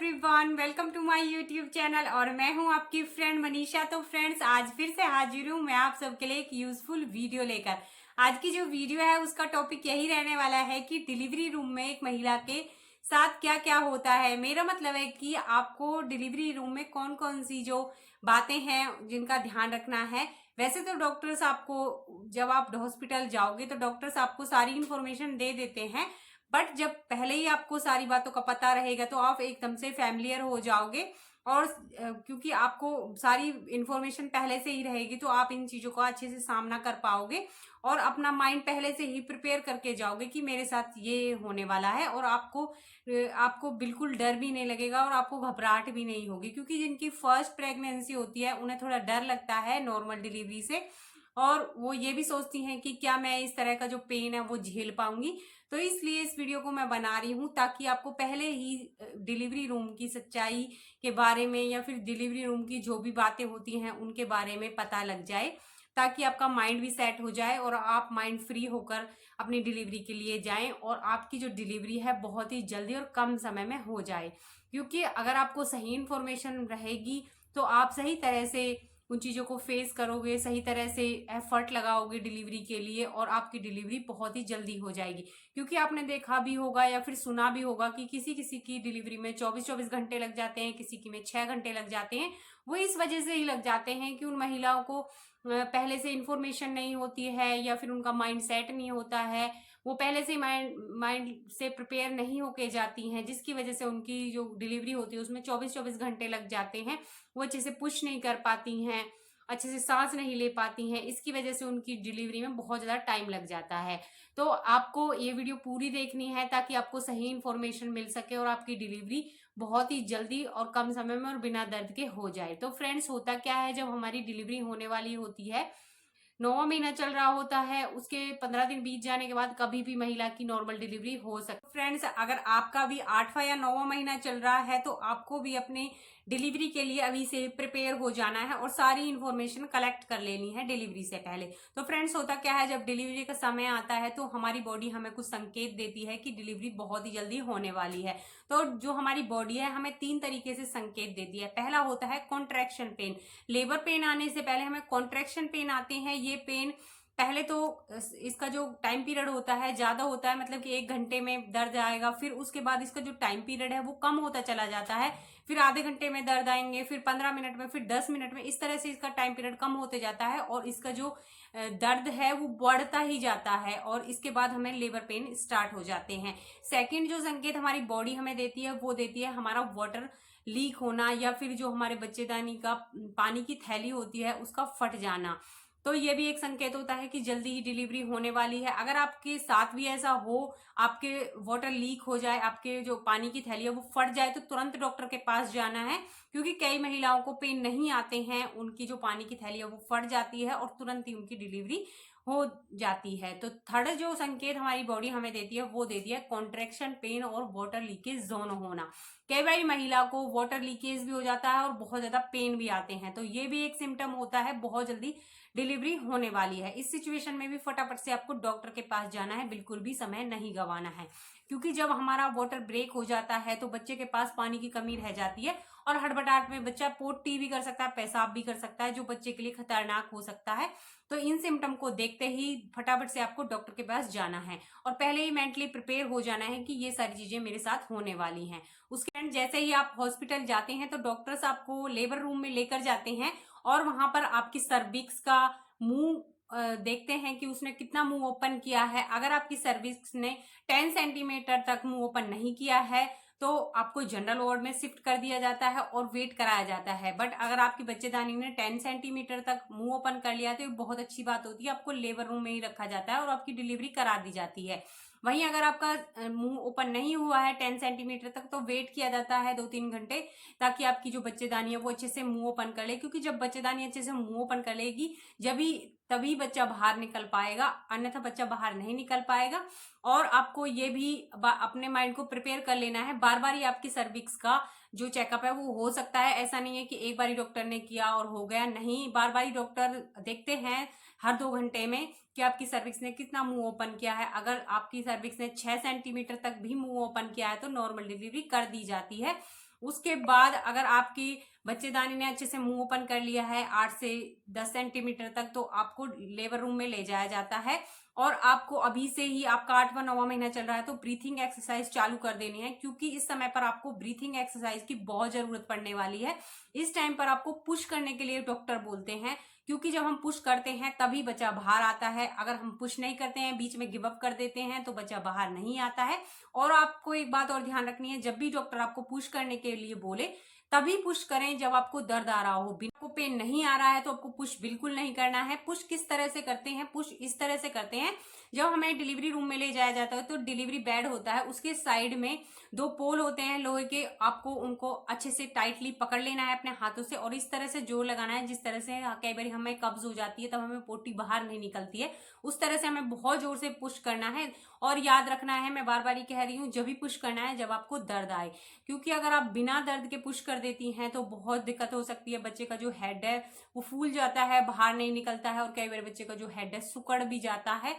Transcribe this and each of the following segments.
Everyone, welcome to my YouTube channel और मैं हूं आपकी फ्रेंड मनीषा। तो फ्रेंड्स, आज फिर से हाजिर हूं मैं आप सबके लिए एक यूजफुल वीडियो लेकर। आज की जो वीडियो है उसका टॉपिक यही रहने वाला है कि डिलीवरी रूम में एक महिला के साथ क्या क्या होता है। मेरा मतलब है कि आपको डिलीवरी रूम में कौन कौन सी जो बातें हैं जिनका ध्यान रखना है। वैसे तो डॉक्टर्स आपको, जब आप हॉस्पिटल जाओगे तो डॉक्टर्स आपको सारी इंफॉर्मेशन दे देते हैं, बट जब पहले ही आपको सारी बातों का पता रहेगा तो आप एकदम से फैमिलियर हो जाओगे। और क्योंकि आपको सारी इंफॉर्मेशन पहले से ही रहेगी तो आप इन चीजों का अच्छे से सामना कर पाओगे और अपना माइंड पहले से ही प्रिपेयर करके जाओगे कि मेरे साथ ये होने वाला है। और आपको बिल्कुल डर भी नहीं लगेगा और आपको घबराहट भी नहीं होगी, क्योंकि जिनकी फर्स्ट प्रेगनेंसी होती है उन्हें थोड़ा डर लगता है नॉर्मल डिलीवरी से, और वो ये भी सोचती हैं कि क्या मैं इस तरह का जो पेन है वो झेल पाऊंगी। तो इसलिए इस वीडियो को मैं बना रही हूँ ताकि आपको पहले ही डिलीवरी रूम की सच्चाई के बारे में या फिर डिलीवरी रूम की जो भी बातें होती हैं उनके बारे में पता लग जाए, ताकि आपका माइंड भी सेट हो जाए और आप माइंड फ्री होकर अपनी डिलीवरी के लिए जाएं और आपकी जो डिलीवरी है बहुत ही जल्दी और कम समय में हो जाए। क्योंकि अगर आपको सही इंफॉर्मेशन रहेगी तो आप सही तरह से उन चीज़ों को फेस करोगे, सही तरह से एफर्ट लगाओगे डिलीवरी के लिए और आपकी डिलीवरी बहुत ही जल्दी हो जाएगी। क्योंकि आपने देखा भी होगा या फिर सुना भी होगा कि किसी किसी की डिलीवरी में 24-24 घंटे लग जाते हैं, किसी की में 6 घंटे लग जाते हैं। वो इस वजह से ही लग जाते हैं कि उन महिलाओं को पहले से इंफॉर्मेशन नहीं होती है या फिर उनका माइंड सेट नहीं होता है। वो पहले से माइंड से प्रिपेयर नहीं होके जाती हैं, जिसकी वजह से उनकी जो डिलीवरी होती है उसमें 24-24 घंटे लग जाते हैं। वो अच्छे से पुश नहीं कर पाती हैं, अच्छे से सांस नहीं ले पाती हैं, इसकी वजह से उनकी डिलीवरी में बहुत ज़्यादा टाइम लग जाता है। तो आपको ये वीडियो पूरी देखनी है ताकि आपको सही इंफॉर्मेशन मिल सके और आपकी डिलीवरी बहुत ही जल्दी और कम समय में और बिना दर्द के हो जाए। तो फ्रेंड्स, होता क्या है, जब हमारी डिलीवरी होने वाली होती है, 9वां महीना चल रहा होता है, उसके 15 दिन बीत जाने के बाद कभी भी महिला की नॉर्मल डिलीवरी हो सकती है। फ्रेंड्स, अगर आपका भी 8वां या 9वां महीना चल रहा है तो आपको भी अपने डिलीवरी के लिए अभी से प्रिपेयर हो जाना है और सारी इंफॉर्मेशन कलेक्ट कर लेनी है डिलीवरी से पहले। तो फ्रेंड्स, होता क्या है, जब डिलीवरी का समय आता है तो हमारी बॉडी हमें कुछ संकेत देती है कि डिलीवरी बहुत ही जल्दी होने वाली है। तो जो हमारी बॉडी है हमें 3 तरीके से संकेत देती है। पहला होता है कॉन्ट्रैक्शन पेन। लेबर पेन आने से पहले हमें कॉन्ट्रैक्शन पेन आते हैं। ये पेन पहले तो इसका जो टाइम पीरियड होता है ज्यादा होता है, मतलब कि 1 घंटे में दर्द आएगा, फिर उसके बाद इसका जो टाइम पीरियड है वो कम होता चला जाता है, फिर आधे घंटे में दर्द आएंगे, फिर 15 मिनट में, फिर 10 मिनट में, इस तरह से इसका टाइम पीरियड कम होते जाता है और इसका जो दर्द है वो बढ़ता ही जाता है और इसके बाद हमें लेबर पेन स्टार्ट हो जाते हैं। सेकेंड जो संकेत हमारी बॉडी हमें देती है वो देती है हमारा वाटर लीक होना या फिर जो हमारे बच्चेदानी का पानी की थैली होती है उसका फट जाना। तो ये भी एक संकेत होता है कि जल्दी ही डिलीवरी होने वाली है। अगर आपके साथ भी ऐसा हो, आपके वाटर लीक हो जाए, आपके जो पानी की थैली है वो फट जाए, तो तुरंत डॉक्टर के पास जाना है। क्योंकि कई महिलाओं को पेन नहीं आते हैं, उनकी जो पानी की थैली है वो फट जाती है और तुरंत ही उनकी डिलीवरी हो जाती है। तो थर्ड जो संकेत हमारी बॉडी हमें देती है वो देती है कॉन्ट्रैक्शन पेन और वाटर लीकेज दोनों होना। कई बार महिला को वाटर लीकेज भी हो जाता है और बहुत ज्यादा पेन भी आते हैं, तो ये भी एक सिम्टम होता है बहुत जल्दी डिलीवरी होने वाली है। इस सिचुएशन में भी फटाफट से आपको डॉक्टर के पास जाना है, बिल्कुल भी समय नहीं गंवाना है। क्योंकि जब हमारा वाटर ब्रेक हो जाता है तो बच्चे के पास पानी की कमी रह जाती है और हड़बड़ाहट में बच्चा पोटी भी कर सकता है, पेशाब भी कर सकता है, जो बच्चे के लिए खतरनाक हो सकता है। तो इन सिम्टम को देखते ही फटाफट से आपको डॉक्टर के पास जाना है और पहले ही मेंटली प्रिपेयर हो जाना है कि ये सारी चीजें मेरे साथ होने वाली हैं। उसके बाद जैसे ही आप हॉस्पिटल जाते हैं तो डॉक्टर्स आपको लेबर रूम में लेकर जाते हैं और वहां पर आपकी सर्विक्स का मुंह देखते हैं कि उसने कितना मुंह ओपन किया है। अगर आपकी सर्विक्स ने 10 सेंटीमीटर तक मुंह ओपन नहीं किया है तो आपको जनरल वार्ड में शिफ्ट कर दिया जाता है और वेट कराया जाता है। बट अगर आपकी बच्चेदानी ने 10 सेंटीमीटर तक मुंह ओपन कर लिया तो ये बहुत अच्छी बात होती है, आपको लेबर रूम में ही रखा जाता है और आपकी डिलीवरी करा दी जाती है। वहीं अगर आपका मुंह ओपन नहीं हुआ है 10 सेंटीमीटर तक तो वेट किया जाता है 2-3 घंटे, ताकि आपकी जो बच्चेदानी है वो अच्छे से मुंह ओपन कर ले। क्योंकि जब बच्चेदानी अच्छे से मुंह ओपन कर लेगी तभी बच्चा बाहर निकल पाएगा, अन्यथा बच्चा बाहर नहीं निकल पाएगा। और आपको ये भी अपने माइंड को प्रिपेयर कर लेना है, बार बार ही आपकी सर्विक्स का जो चेकअप है वो हो सकता है। ऐसा नहीं है कि एक बार ही डॉक्टर ने किया और हो गया, नहीं, बार बार ही डॉक्टर देखते हैं हर 2 घंटे में कि आपकी सर्विक्स ने कितना मुंह ओपन किया है। अगर आपकी सर्विक्स ने 6 सेंटीमीटर तक भी मुंह ओपन किया है तो नॉर्मल डिलीवरी कर दी जाती है। उसके बाद अगर आपकी बच्चेदानी ने अच्छे से मुंह ओपन कर लिया है 8 से 10 सेंटीमीटर तक, तो आपको लेबर रूम में ले जाया जाता है और आपको अभी से ही, आपका 8वां 9वां महीना चल रहा है तो ब्रीथिंग एक्सरसाइज चालू कर देनी है, क्योंकि इस समय पर आपको ब्रीथिंग एक्सरसाइज की बहुत जरूरत पड़ने वाली है। इस टाइम पर आपको पुश करने के लिए डॉक्टर बोलते हैं, क्योंकि जब हम पुश करते हैं तभी बच्चा बाहर आता है। अगर हम पुश नहीं करते हैं, बीच में गिव अप कर देते हैं, तो बच्चा बाहर नहीं आता है। और आपको एक बात और ध्यान रखनी है, जब भी डॉक्टर आपको पुश करने के लिए बोले तभी पुश करें जब आपको दर्द आ रहा हो। बिना आपको पेन नहीं आ रहा है तो आपको पुश बिल्कुल नहीं करना है। पुश किस तरह से करते हैं? पुश इस तरह से करते हैं, जब हमें डिलीवरी रूम में ले जाया जाता है तो डिलीवरी बेड होता है, उसके साइड में 2 पोल होते हैं लोहे के, आपको उनको अच्छे से टाइटली पकड़ लेना है अपने हाथों से और इस तरह से जोर लगाना है जिस तरह से कई बार हमें कब्ज हो जाती है, तब हमें पोटी बाहर नहीं निकलती है, उस तरह से हमें बहुत जोर से पुश करना है। और याद रखना है, मैं बार बार ही कह रही हूँ, जब भी पुश करना है जब आपको दर्द आए, क्योंकि अगर आप बिना दर्द के पुश कर देती हैं तो बहुत दिक्कत हो सकती है। बच्चे का जो हेड है वो फूल जाता है, बाहर नहीं निकलता है, और कई बार बच्चे का जो हेड है सिकुड़ भी जाता है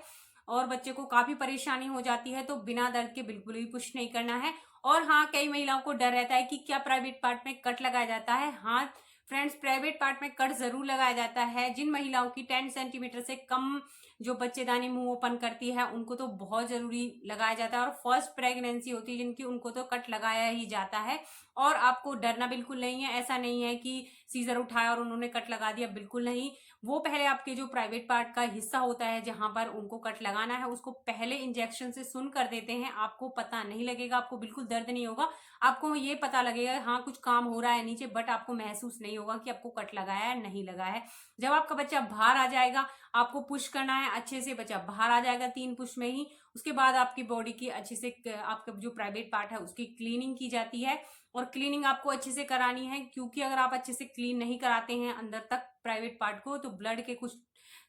और बच्चे को काफी परेशानी हो जाती है। तो बिना दर्द के बिल्कुल भी पुश नहीं करना है। और हाँ, कई महिलाओं को डर रहता है कि क्या प्राइवेट पार्ट में कट लगाया जाता है। हाँ फ्रेंड्स, प्राइवेट पार्ट में कट जरूर लगाया जाता है। जिन महिलाओं की 10 सेंटीमीटर से कम जो बच्चेदानी मुंह ओपन करती है उनको तो बहुत जरूरी लगाया जाता है, और फर्स्ट प्रेगनेंसी होती है जिनकी, उनको तो कट लगाया ही जाता है। और आपको डरना बिल्कुल नहीं है। ऐसा नहीं है कि सीजर उठाया और उन्होंने कट लगा दिया, बिल्कुल नहीं। वो पहले आपके जो प्राइवेट पार्ट का हिस्सा होता है जहां पर उनको कट लगाना है, उसको पहले इंजेक्शन से सुन कर देते हैं। आपको पता नहीं लगेगा, आपको बिल्कुल दर्द नहीं होगा। आपको ये पता लगेगा हाँ कुछ काम हो रहा है नीचे, बट आपको महसूस नहीं होगा कि आपको कट लगाया है नहीं लगाया है। जब आपका बच्चा बाहर आ जाएगा, आपको पुश करना है अच्छे से, बच्चा बाहर आ जाएगा 3 पुश में ही। उसके बाद आपकी बॉडी की अच्छे से, आपका जो प्राइवेट पार्ट है उसकी क्लीनिंग की जाती है, और क्लीनिंग आपको अच्छे से करानी है, क्योंकि अगर आप अच्छे से क्लीन नहीं कराते हैं अंदर तक प्राइवेट पार्ट को, तो ब्लड के कुछ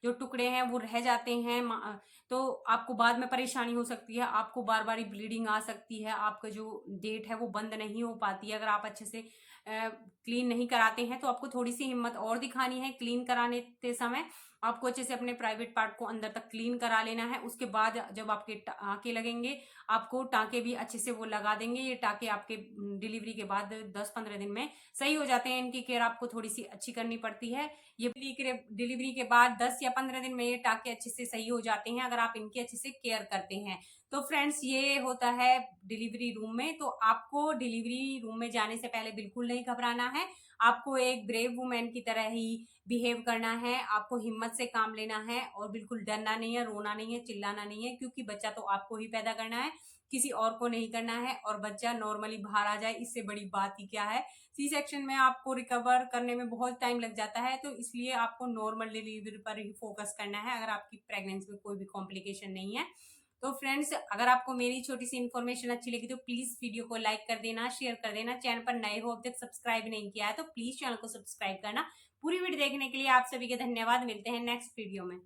जो टुकड़े हैं वो रह जाते हैं, तो आपको बाद में परेशानी हो सकती है। आपको बार बार ब्लीडिंग आ सकती है, आपका जो डेट है वो बंद नहीं हो पाती है। अगर आप अच्छे से क्लीन नहीं कराते हैं तो आपको थोड़ी सी हिम्मत और दिखानी है। क्लीन कराने के समय आपको अच्छे से अपने प्राइवेट पार्ट को अंदर तक क्लीन करा लेना है। उसके बाद जब आपके टाँके लगेंगे, आपको टाँके भी अच्छे से वो लगा देंगे। ये टाँके आपके डिलीवरी के बाद 10-15 दिन में सही हो जाते हैं। इनकी केयर आपको थोड़ी सी अच्छी करनी पड़ती है। ये डिलीवरी के बाद 10 या 15 दिन में ये टाँके अच्छे से सही हो जाते हैं अगर आप इनकी अच्छे से केयर करते हैं। तो फ्रेंड्स, ये होता है डिलीवरी रूम में। तो आपको डिलीवरी रूम में जाने से पहले बिल्कुल नहीं घबराना है। आपको एक ब्रेव वुमेन की तरह ही बिहेव करना है, आपको हिम्मत से काम लेना है और बिल्कुल डरना नहीं है, रोना नहीं है, चिल्लाना नहीं है, क्योंकि बच्चा तो आपको ही पैदा करना है, किसी और को नहीं करना है। और बच्चा नॉर्मली बाहर आ जाए, इससे बड़ी बात ही क्या है। सी सेक्शन में आपको रिकवर करने में बहुत टाइम लग जाता है, तो इसलिए आपको नॉर्मल डिलीवरी पर ही फोकस करना है अगर आपकी प्रेगनेंसी में कोई भी कॉम्प्लिकेशन नहीं है। तो फ्रेंड्स, अगर आपको मेरी छोटी सी इन्फॉर्मेशन अच्छी लगी तो प्लीज वीडियो को लाइक कर देना, शेयर कर देना। चैनल पर नए हो, अब तक सब्सक्राइब नहीं किया है तो प्लीज चैनल को सब्सक्राइब करना। पूरी वीडियो देखने के लिए आप सभी के धन्यवाद। मिलते हैं नेक्स्ट वीडियो में।